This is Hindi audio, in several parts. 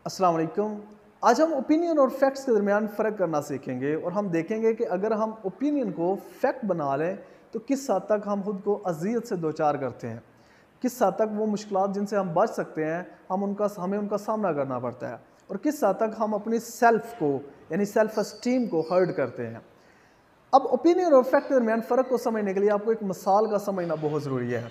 अस्सलाम वालेकुम। आज हम ओपिनियन और फैक्ट्स के दरमियान फ़र्क करना सीखेंगे और हम देखेंगे कि अगर हम ओपिनियन को फैक्ट बना लें तो किस हद तक हम खुद को अज़ियत से दो चार करते हैं, किस हद तक वो मुश्किलात जिनसे हम बच सकते हैं हमें उनका सामना करना पड़ता है और किस हद तक हम अपनी सेल्फ को यानी सेल्फ एस्टीम को हर्ट करते हैं। अब ओपिनियन और फैक्ट के दरमियान फ़र्क को समझने के लिए आपको एक मिसाल का समझना बहुत ज़रूरी है।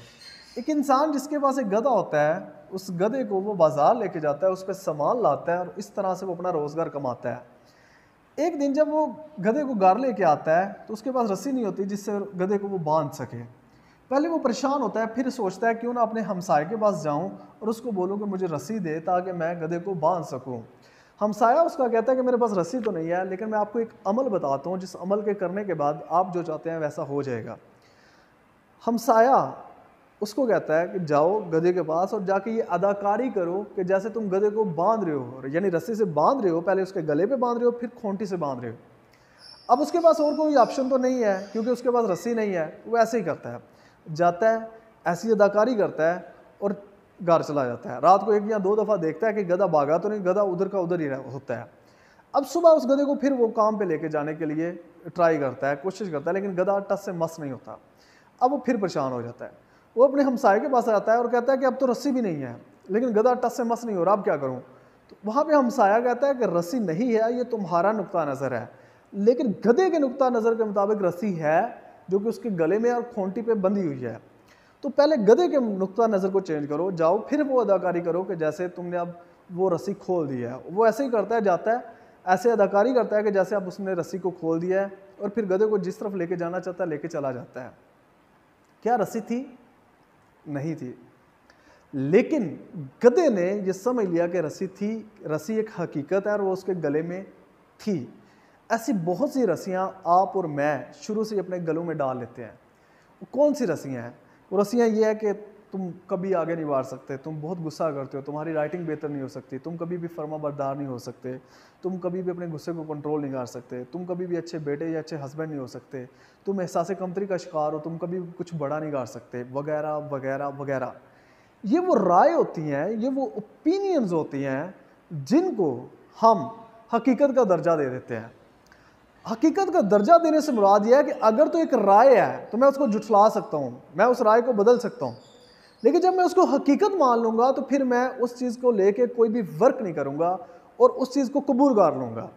एक इंसान जिसके पास एक गधा होता है, उस गधे को वो बाज़ार लेके जाता है, उस पर सामान लाता है और इस तरह से वो अपना रोज़गार कमाता है। एक दिन जब वो गधे को घर लेके आता है तो उसके पास रस्सी नहीं होती जिससे गधे को वो बांध सके। पहले वो परेशान होता है, फिर सोचता है क्यों ना अपने हमसाये के पास जाऊं और उसको बोलूं कि मुझे रस्सी दे ताकि मैं गधे को बांध सकूं। हमसाया उसका कहता है कि मेरे पास रस्सी तो नहीं है, लेकिन मैं आपको एक अमल बताता हूं जिस अमल के करने के बाद आप जो चाहते हैं वैसा हो जाएगा। हमसाया उसको कहता है कि जाओ गधे के पास और जाके ये अदाकारी करो कि जैसे तुम गधे को बांध रहे हो, यानी रस्सी से बांध रहे हो, पहले उसके गले पे बांध रहे हो फिर खूंटी से बांध रहे हो। अब उसके पास और कोई ऑप्शन तो नहीं है क्योंकि उसके पास रस्सी नहीं है, वो ऐसे ही करता है, जाता है ऐसी अदाकारी करता है और घर चला जाता है। रात को एक या दो दफ़ा देखता है कि गधा भागा तो नहीं, गधा उधर का उधर ही होता है। अब सुबह उस गधे को फिर वो काम पे लेके जाने के लिए ट्राई करता है, कोशिश करता है, लेकिन गधा टस से मस नहीं होता। अब वो फिर परेशान हो जाता है, वो अपने हमसाये के पास आता है और कहता है कि अब तो रस्सी भी नहीं है, लेकिन गधा टस से मस नहीं हो रहा, अब क्या करूँ। तो वहाँ पे हमसाया कहता है कि रस्सी नहीं है, ये तुम्हारा नुक्ता नज़र है, लेकिन गधे के नुक्ता नज़र के मुताबिक रस्सी है जो कि उसके गले में और खूंटी पे बंधी हुई है। तो पहले गधे के नुक्ता नज़र को चेंज करो, जाओ फिर वो अदाकारी करो कि जैसे तुमने अब वो रस्सी खोल दी है। वो ऐसे ही करता है, जाता है ऐसे अदाकारी करता है कि जैसे अब उसने रस्सी को खोल दिया है और फिर गधे को जिस तरफ लेके जाना चाहता है लेके चला जाता है। क्या रस्सी थी? नहीं थी, लेकिन गधे ने यह समझ लिया कि रस्सी थी, रस्सी एक हकीकत है और वो उसके गले में थी। ऐसी बहुत सी रस्सियाँ आप और मैं शुरू से अपने गलों में डाल लेते हैं। वो कौन सी रस्सियाँ हैं? वो रस्सियाँ ये है कि तुम कभी आगे नहीं बढ़ सकते, तुम बहुत गुस्सा करते हो, तुम्हारी राइटिंग बेहतर नहीं हो सकती, तुम कभी भी फर्माबरदार नहीं हो सकते, तुम कभी भी अपने गुस्से को कंट्रोल नहीं कर सकते, तुम कभी भी अच्छे बेटे या अच्छे हस्बैंड नहीं हो सकते, तुम एहसास कमतरी का शिकार हो, तुम कभी कुछ बड़ा नहीं कर सकते, वगैरह वगैरह वगैरह। ये वो राय होती हैं, ये वो ओपिनियंस होती हैं जिनको हम हकीकत का दर्जा दे देते हैं। हकीकत का दर्जा देने से मुराद यह है कि अगर तो एक राय है तो मैं उसको जुटला सकता हूँ, मैं उस राय को बदल सकता हूँ, लेकिन जब मैं उसको हकीकत मान लूँगा तो फिर मैं उस चीज़ को लेके कोई भी वर्क नहीं करूँगा और उस चीज़ को कबूल कर लूँगा।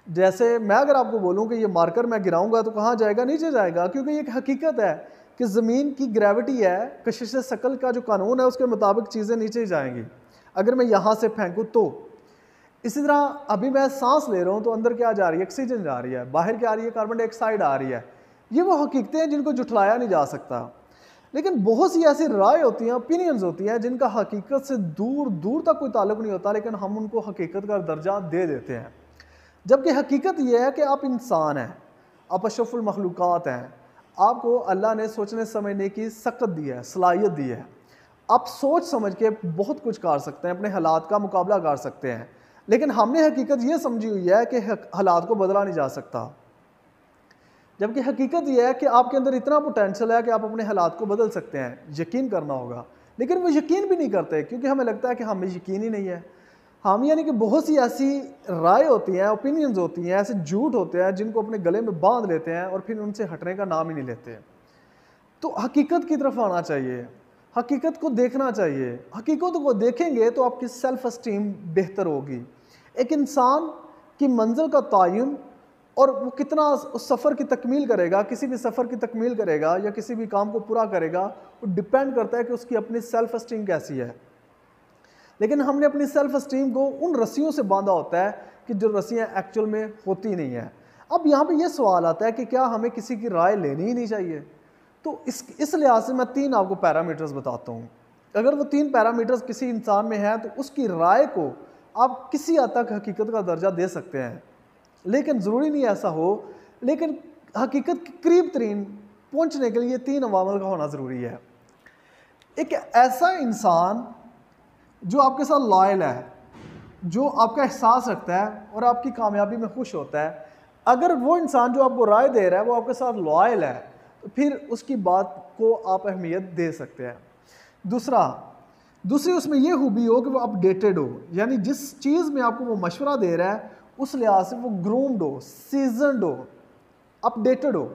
जैसे मैं अगर आपको बोलूँ कि ये मार्कर मैं गिराऊँगा तो कहाँ जाएगा? नीचे जाएगा, क्योंकि ये एक हकीकत है कि ज़मीन की ग्रेविटी है, कशिश शकल का जो कानून है उसके मुताबिक चीज़ें नीचे ही जाएंगी अगर मैं यहाँ से फेंकूँ तो। इसी तरह अभी मैं सांस ले रहा हूँ तो अंदर क्या जा रही है? ऑक्सीजन जा रही है, बाहर क्या आ रही है? कार्बन डाइऑक्साइड आ रही है। ये वो हकीकतें हैं जिनको जुटलाया नहीं जा सकता। लेकिन बहुत सी ऐसी राय होती हैं, ओपिनियंस होती हैं जिनका हकीकत से दूर दूर तक कोई ताल्लुक नहीं होता, लेकिन हम उनको हकीकत का दर्जा दे देते हैं। जबकि हकीकत यह है कि आप इंसान हैं, आप अशरफुल मखलूक़ात हैं, आपको अल्लाह ने सोचने समझने की सकत दी है, सलाहियत दी है। आप सोच समझ के बहुत कुछ कर सकते हैं, अपने हालात का मुकाबला कर सकते हैं, लेकिन हमने हकीकत ये समझी हुई है कि हालात को बदला नहीं जा सकता। जबकि हकीकत यह है कि आपके अंदर इतना पोटेंशियल है कि आप अपने हालात को बदल सकते हैं, यकीन करना होगा। लेकिन वो यकीन भी नहीं करते क्योंकि हमें लगता है कि हमें यकीन ही नहीं है। हम यानी कि बहुत सी ऐसी राय होती हैं, ओपिनियंस होती हैं, ऐसे झूठ होते हैं जिनको अपने गले में बांध लेते हैं और फिर उनसे हटने का नाम ही नहीं लेते। तो हकीकत की तरफ आना चाहिए, हकीकत को देखना चाहिए। हकीकत को देखेंगे तो आपकी सेल्फ एस्टीम बेहतर होगी। एक इंसान की मंजिल का तयन और वो कितना उस सफ़र की तकमील करेगा, किसी भी सफ़र की तकमील करेगा या किसी भी काम को पूरा करेगा, वो डिपेंड करता है कि उसकी अपनी सेल्फ एस्टीम कैसी है। लेकिन हमने अपनी सेल्फ एस्टीम को उन रस्सियों से बांधा होता है कि जो रस्सियाँ एक्चुअल में होती नहीं हैं। अब यहाँ पे ये सवाल आता है कि क्या हमें किसी की राय लेनी ही नहीं चाहिए? तो इस लिहाज से मैं 3 आपको पैरामीटर्स बताता हूँ। अगर वो 3 पैरामीटर्स किसी इंसान में हैं तो उसकी राय को आप किसी हद तक हकीकत का दर्जा दे सकते हैं, लेकिन ज़रूरी नहीं ऐसा हो। लेकिन हकीकत के करीब तरीन पहुँचने के लिए 3 अवामिल का होना ज़रूरी है। एक ऐसा इंसान जो आपके साथ लॉयल है, जो आपका एहसास रखता है और आपकी कामयाबी में खुश होता है, अगर वो इंसान जो आपको राय दे रहा है वो आपके साथ लॉयल है तो फिर उसकी बात को आप अहमियत दे सकते हैं। दूसरा, दूसरी उसमें ये खूबी हो कि वो अपडेटेड हो, यानी जिस चीज़ में आपको वो मशवरा दे रहा है उस लिहाज से वो ग्रूम्ड हो, सीजनड हो, अपडेटेड हो।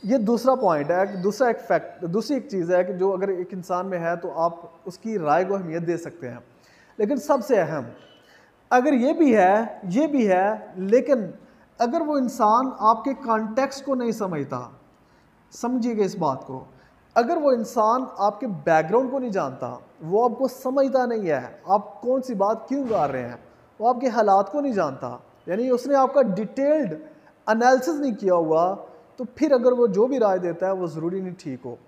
ये दूसरा पॉइंट है, दूसरा एक फैक्ट, दूसरी एक चीज़ है कि जो अगर एक इंसान में है तो आप उसकी राय को अहमियत दे सकते हैं। लेकिन सबसे अहम, अगर ये भी है, लेकिन अगर वो इंसान आपके कॉन्टेक्स्ट को नहीं समझता, समझिएगा इस बात को, अगर वो इंसान आपके बैकग्राउंड को नहीं जानता, वो आपको समझता नहीं है आप कौन सी बात क्यों गा रहे हैं, वो आपके हालात को नहीं जानता, यानी उसने आपका डिटेल्ड एनालिसिस नहीं किया हुआ, तो फिर अगर वो जो भी राय देता है वो ज़रूरी नहीं ठीक हो।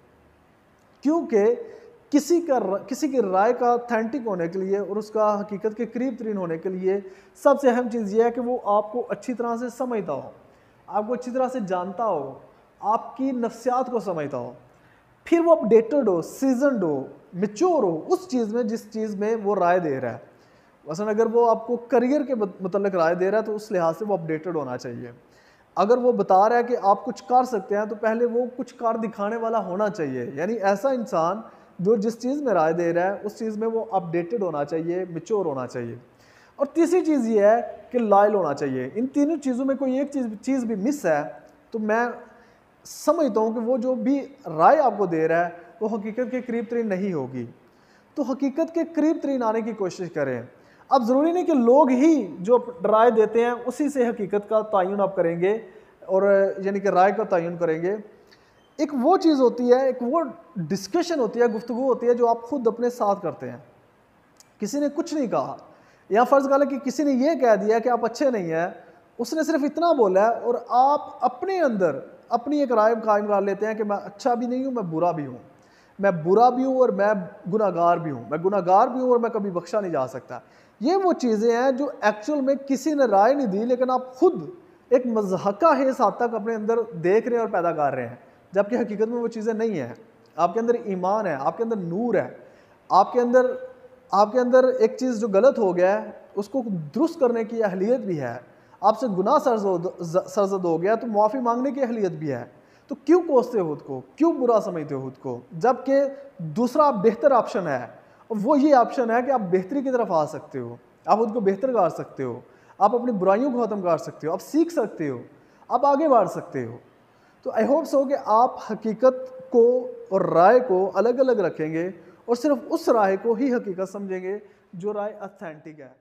क्योंकि किसी की राय का ऑथेंटिक होने के लिए और उसका हकीकत के करीब तरीन होने के लिए सबसे अहम चीज़ ये है कि वो आपको अच्छी तरह से समझता हो, आपको अच्छी तरह से जानता हो, आपकी नफ्सियात को समझता हो, फिर वो अपडेटेड हो, सीजनड हो, मैच्योर हो उस चीज़ में जिस चीज़ में वो राय दे रहा है। वैसे अगर वो आपको करियर के मतलब राय दे रहा है तो उस लिहाज से वो अपडेटेड होना चाहिए। अगर वो बता रहा है कि आप कुछ कर सकते हैं तो पहले वो कुछ कर दिखाने वाला होना चाहिए, यानी ऐसा इंसान जो जिस चीज़ में राय दे रहा है उस चीज़ में वो अपडेटेड होना चाहिए, मैच्योर होना चाहिए। और तीसरी चीज़ ये है कि लॉयल होना चाहिए। इन तीनों चीज़ों में कोई एक चीज़ भी मिस है तो मैं समझता हूँ कि वो जो भी राय आपको दे रहा है वो हकीकत के करीब तरीन नहीं होगी। तो हकीकत के करीब तरीन आने की कोशिश करें। अब ज़रूरी नहीं कि लोग ही जो राय देते हैं उसी से हकीकत का तयन आप करेंगे और यानी कि राय का तयन करेंगे। एक वो चीज़ होती है, एक वो डिस्कशन होती है, गुफ्तगू होती है जो आप खुद अपने साथ करते हैं। किसी ने कुछ नहीं कहा, या फ़र्ज़ कर लें कि किसी ने ये कह दिया कि आप अच्छे नहीं हैं, उसने सिर्फ इतना बोला है और आप अपने अंदर अपनी एक राय कायम कर लेते हैं कि मैं अच्छा भी नहीं हूँ, मैं बुरा भी हूँ, मैं बुरा भी हूँ और मैं गुनाहगार भी हूँ, मैं गुनाहगार भी हूँ और मैं कभी बख्शा नहीं जा सकता। ये वो चीज़ें हैं जो एक्चुअल में किसी ने राय नहीं दी, लेकिन आप खुद एक मज़हका हिस्स हद तक अपने अंदर देख रहे हैं और पैदा कर रहे हैं, जबकि हकीकत में वो चीज़ें नहीं हैं। आपके अंदर ईमान है, आपके अंदर नूर है, आपके अंदर एक चीज़ जो गलत हो गया है उसको दुरुस्त करने की अहलियत भी है। आपसे गुनाह सरजद हो गया तो माफ़ी मांगने की अहलियत भी है। तो क्यों कोसते हो खुद को, क्यों बुरा समझते हो खुद को, जबकि दूसरा बेहतर ऑप्शन है और वो ये ऑप्शन है कि आप बेहतरी की तरफ आ सकते हो, आप खुद को बेहतर कर सकते हो, आप अपनी बुराइयों को ख़त्म कर सकते हो, आप सीख सकते हो, आप आगे बढ़ सकते हो। तो आई होप सो कि आप हकीकत को और राय को अलग अलग रखेंगे और सिर्फ उस राय को ही हकीकत समझेंगे जो राय ऑथेंटिक है।